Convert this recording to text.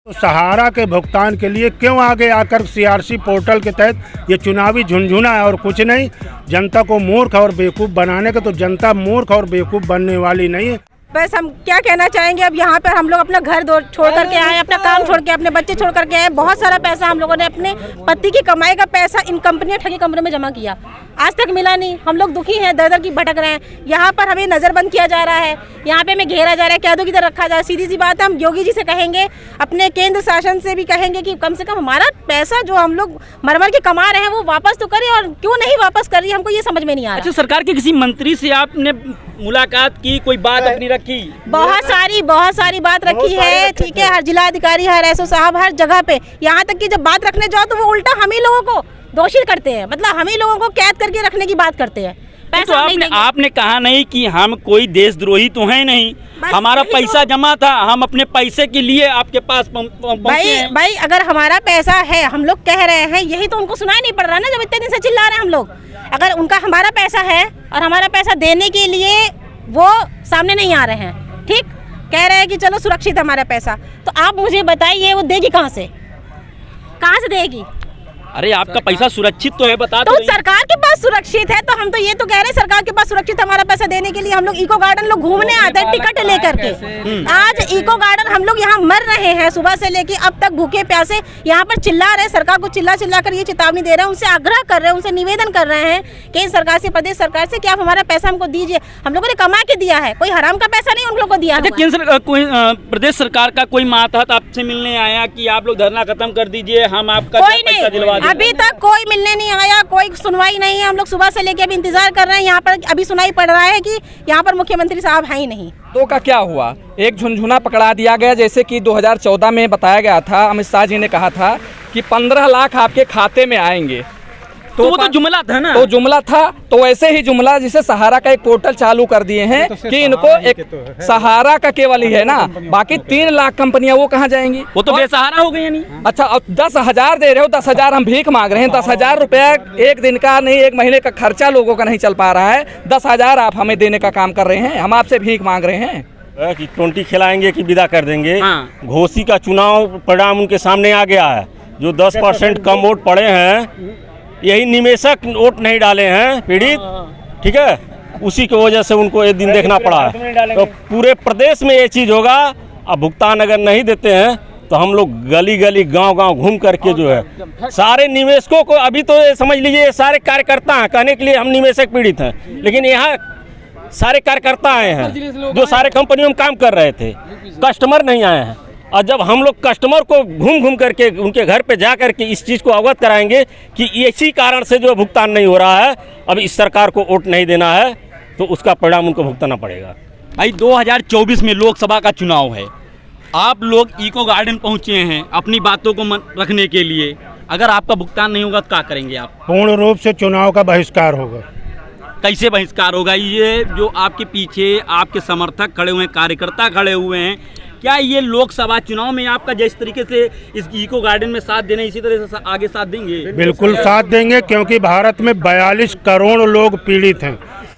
सहारा के भुगतान के लिए क्यों आगे आकर सीआरसी पोर्टल के तहत ये चुनावी झुंझुना है और कुछ नहीं। जनता को मूर्ख और बेवकूफ़ बनाने का, तो जनता मूर्ख और बेवकूफ़ बनने वाली नहीं है। बस हम क्या कहना चाहेंगे, अब यहाँ पर हम लोग अपना घर छोड़ करके आए, अपना काम छोड़ के, अपने बच्चे छोड़ करके आए। बहुत सारा पैसा हम लोगों ने अपने पति की कमाई का पैसा इन कंपनियों ठगी कंपनियों में जमा किया, आज तक मिला नहीं। हम लोग दुखी हैं, दर दर की भटक रहे हैं। यहाँ पर हमें नज़रबंद किया जा रहा है, यहाँ पे हमें घेरा जा रहा है, कैदों की तरह रखा जा रहा है। सीधी सी बात है, हम योगी जी से कहेंगे, अपने केंद्र शासन से भी कहेंगे कि कम से कम हमारा पैसा जो हम लोग मर के कमा रहे हैं वो वापस तो करें, और क्यों नहीं वापस कर रही है हमको ये समझ में नहीं आ रहा। अच्छा, सरकार के किसी मंत्री से आपने मुलाकात की, कोई बात अपनी रखी? बहुत सारी बात रखी है, ठीक है। हर जिला अधिकारी, हर एसओ साहब, हर जगह पे, यहाँ तक कि जब बात रखने जाओ तो वो उल्टा हम ही लोगों को दोषी करते हैं, मतलब हम ही लोगों को कैद करके रखने की बात करते हैं। तो आपने कहा नहीं कि हम कोई देशद्रोही तो हैं नहीं, हमारा पैसा जमा था, हम अपने पैसे के लिए आपके पास पहुंचे हैं। भाई अगर हमारा पैसा है, हम लोग कह रहे हैं, यही तो उनको सुनाई नहीं पड़ रहा ना, जब इतने दिन से चिल्ला रहे हैं हम लोग। अगर उनका हमारा पैसा है और हमारा पैसा देने के लिए वो सामने नहीं आ रहे हैं, ठीक, कह रहे हैं कि चलो सुरक्षित है हमारा पैसा, तो आप मुझे बताइए वो देगी कहाँ से देगी? अरे आपका पैसा सुरक्षित तो है, बता तो सरकार के पास सुरक्षित है, तो हम तो ये तो कह रहे हैं सरकार के पास सुरक्षित हमारा पैसा देने के लिए हम लोग इको गार्डन लोग घूमने आते हैं टिकट लेकर के। आज इको गार्डन हम लोग यहाँ मर रहे हैं, सुबह से लेके अब तक भूखे प्यासे यहाँ पर चिल्ला रहे हैं, सरकार को चिल्ला कर ये चेतावनी दे रहे हैं, उनसे आग्रह कर रहे हैं, उनसे निवेदन कर रहे हैं केंद्र सरकार से, प्रदेश सरकार से कि आप हमारा पैसा हमको दीजिए। हम लोगों ने कमा के दिया है, कोई हराम का पैसा नहीं उन लोगों को दिया। प्रदेश सरकार का कोई मातहत आपसे मिलने आया कि आप लोग धरना खत्म कर दीजिए, हम आपका पैसा दिलवा देंगे? अभी तक कोई मिलने नहीं आया, कोई सुनवाई नहीं है। हम लोग सुबह से लेके अभी इंतजार कर रहे हैं, यहाँ पर अभी सुनाई पड़ रहा है कि यहाँ पर मुख्यमंत्री साहब है ही नहीं। तो का क्या हुआ, एक झुनझुना पकड़ा दिया गया, जैसे कि 2014 में बताया गया था, अमित शाह जी ने कहा था कि 15 लाख आपके खाते में आएंगे, तो वो तो जुमला था ना, तो जुमला था। तो वैसे ही जुमला जिसे सहारा का एक पोर्टल चालू कर दिए हैं कि इनको एक सहारा का केवल ही है ना, बाकी 3 लाख कंपनियां वो कहाँ जाएंगी? वो तो बेसहारा हो गई नहीं। अच्छा, अब 10,000 दे रहे हो, 10,000 हम भीख मांग रहे हैं। 10,000 रुपया एक दिन का नहीं, एक महीने का खर्चा लोगों का नहीं चल पा रहा है, 10,000 आप हमें देने का काम कर रहे हैं, हम आपसे भीख मांग रहे हैं कि 20 खिलाएंगे कि विदा कर देंगे। घोसी का चुनाव परिणाम उनके सामने आ गया है, जो 10% कम वोट पड़े हैं, यही निवेशक वोट नहीं डाले हैं पीड़ित, ठीक है, उसी की वजह से उनको एक दिन देखना पड़ा है। तो पूरे प्रदेश में ये चीज़ होगा। अब भुगतान अगर नहीं देते हैं तो हम लोग गली गली गांव घूम करके जो है सारे निवेशकों को, अभी तो समझ लीजिए सारे कार्यकर्ता हैं, कहने के लिए हम निवेशक पीड़ित हैं, लेकिन यहाँ सारे कार्यकर्ता आए हैं जो सारे कंपनियों में काम कर रहे थे, कस्टमर नहीं आए हैं। और जब हम लोग कस्टमर को घूम करके उनके घर पे जा करके इस चीज़ को अवगत कराएंगे कि इसी कारण से जो भुगतान नहीं हो रहा है, अब इस सरकार को वोट नहीं देना है, तो उसका परिणाम उनको भुगतना पड़ेगा। भाई 2024 में लोकसभा का चुनाव है, आप लोग इको गार्डन पहुंचे हैं अपनी बातों को रखने के लिए, अगर आपका भुगतान नहीं होगा तो क्या करेंगे आप? पूर्ण रूप से चुनाव का बहिष्कार होगा। कैसे बहिष्कार होगा? ये जो आपके पीछे आपके समर्थक खड़े हुए हैं, कार्यकर्ता खड़े हुए हैं, क्या ये लोकसभा चुनाव में आपका जिस तरीके से इस इको गार्डन में साथ देने, इसी तरह से आगे साथ देंगे? बिल्कुल साथ देंगे, क्योंकि भारत में 42 करोड़ लोग पीड़ित हैं।